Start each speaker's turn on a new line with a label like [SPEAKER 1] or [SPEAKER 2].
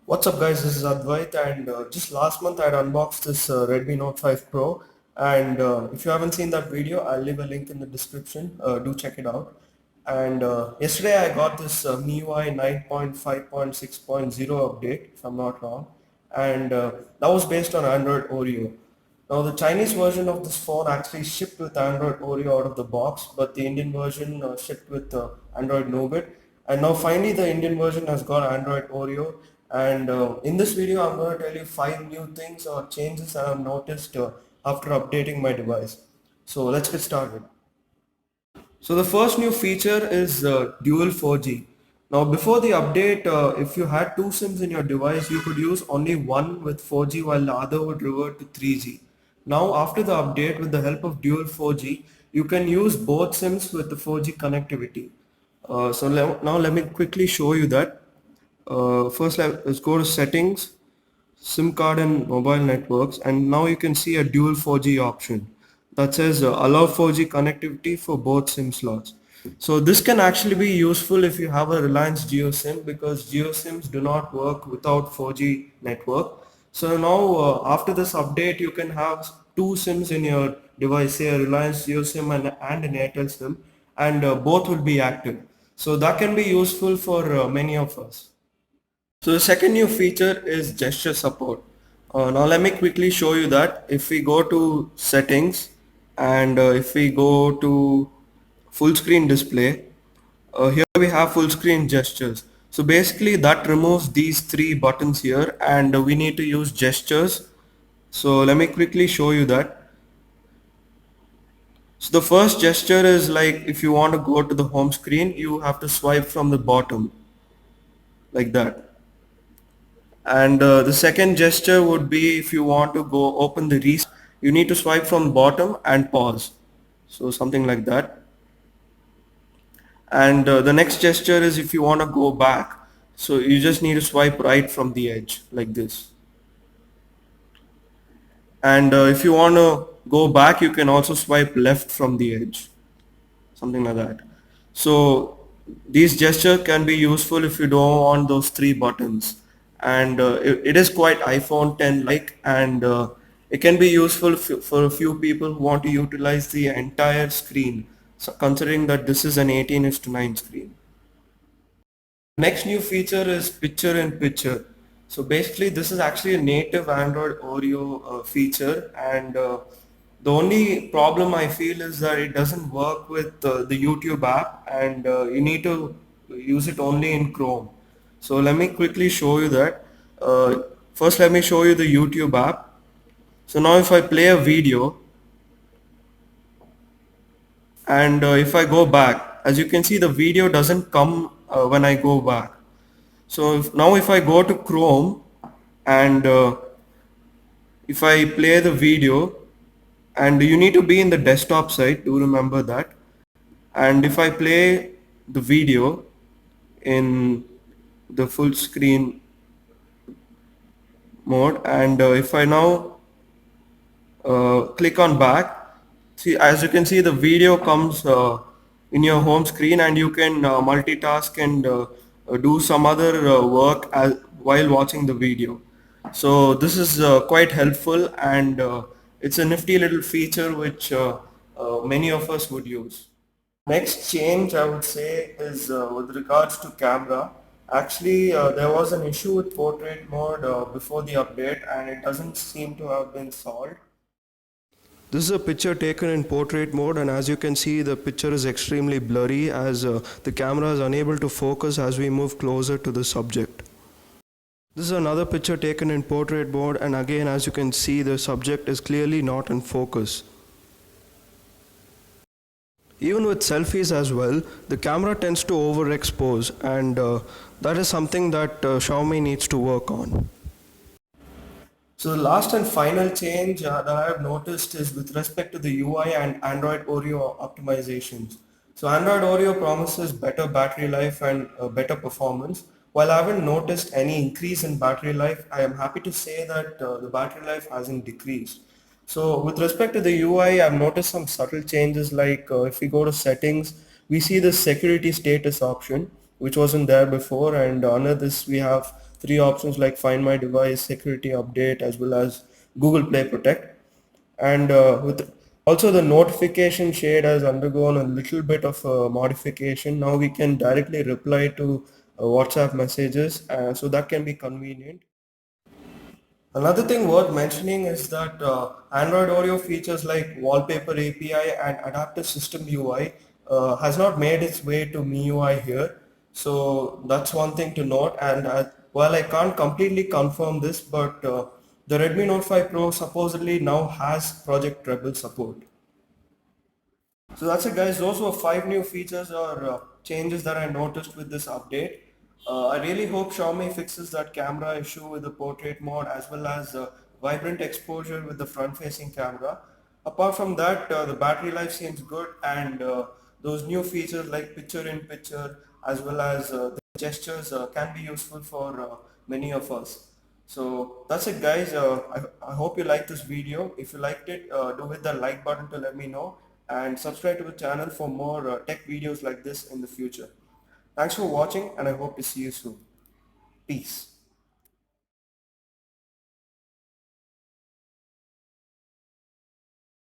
[SPEAKER 1] What's up guys, this is Advaith and just last month I had unboxed this Redmi Note 5 Pro and if you haven't seen that video, I'll leave a link in the description, do check it out. And yesterday I got this MIUI 9.5.6.0 update, if I'm not wrong, and that was based on Android Oreo. Now the Chinese version of this phone actually shipped with Android Oreo out of the box, but the Indian version shipped with Android Nougat. And now finally the Indian version has got Android Oreo. And in this video I'm going to tell you 5 new things or changes that I've noticed after updating my device. So let's get started. So the first new feature is dual 4G. Now before the update, if you had two SIMs in your device, you could use only one with 4G while the other would revert to 3G. Now after the update, with the help of dual 4G, you can use both SIMs with the 4G connectivity. Now let me quickly show you that. First let's go to settings, SIM card and mobile networks, and now you can see a dual 4G option that says allow 4G connectivity for both SIM slots. So this can actually be useful if you have a Reliance Jio SIM, because Jio SIMs do not work without 4G network. So now after this update, you can have two SIMs in your device, say a Reliance Jio SIM and an Airtel SIM, and both will be active. So that can be useful for many of us. So the second new feature is gesture support. Now let me quickly show you that. If we go to settings and if we go to full screen display, here we have full screen gestures. So basically that removes these three buttons here and we need to use gestures. So let me quickly show you that. So the first gesture is like if you want to go to the home screen, you have to swipe from the bottom like that. And the second gesture would be if you want to go open the restart, you need to swipe from bottom and pause. So something like that. And the next gesture is if you want to go back. So you just need to swipe right from the edge like this. And if you want to go back, you can also swipe left from the edge. Something like that. So these gesture can be useful if you don't want those three buttons, and it is quite iPhone 10 like, and it can be useful for a few people who want to utilize the entire screen, so considering that this is an 18:9 screen. Next new feature is picture in picture. So basically this is actually a native Android Oreo feature, and the only problem I feel is that it doesn't work with the YouTube app, and you need to use it only in Chrome. So let me quickly show you that. First let me show you the YouTube app. So now if I play a video and if I go back, as you can see the video doesn't come when I go back. So now if I go to Chrome and if I play the video, and you need to be in the desktop side, do remember that. And if I play the video in the full screen mode, and if I now click on back, see, as you can see the video comes in your home screen, and you can multitask and do some other work while watching the video. So this is quite helpful, and it's a nifty little feature which many of us would use. Next change I would say is with regards to camera. Actually, there was an issue with portrait mode before the update, and it doesn't seem to have been solved. This is a picture taken in portrait mode, and as you can see the picture is extremely blurry as the camera is unable to focus as we move closer to the subject. This is another picture taken in portrait mode, and again as you can see the subject is clearly not in focus. Even with selfies as well, the camera tends to overexpose, and that is something that Xiaomi needs to work on. So the last and final change that I have noticed is with respect to the UI and Android Oreo optimizations. So Android Oreo promises better battery life and better performance. While I haven't noticed any increase in battery life, I am happy to say that the battery life hasn't decreased. So with respect to the UI, I've noticed some subtle changes, like if we go to settings, we see the security status option, which wasn't there before, and under this we have three options like Find My Device, Security Update, as well as Google Play Protect. And with also the notification shade has undergone a little bit of modification. Now we can directly reply to WhatsApp messages, so that can be convenient. Another thing worth mentioning is that Android Oreo features like Wallpaper API and Adaptive System UI has not made its way to MIUI here. So that's one thing to note. And while I can't completely confirm this, but the Redmi Note 5 Pro supposedly now has Project Treble support. So that's it, guys. Those were five new features or changes that I noticed with this update. I really hope Xiaomi fixes that camera issue with the portrait mode, as well as vibrant exposure with the front-facing camera. Apart from that, the battery life seems good, and those new features like picture-in-picture as well as the gestures can be useful for many of us. So that's it, guys. I hope you liked this video. If you liked it, do hit the like button to let me know, and subscribe to the channel for more tech videos like this in the future. Thanks for watching, and I hope to see you soon. Peace.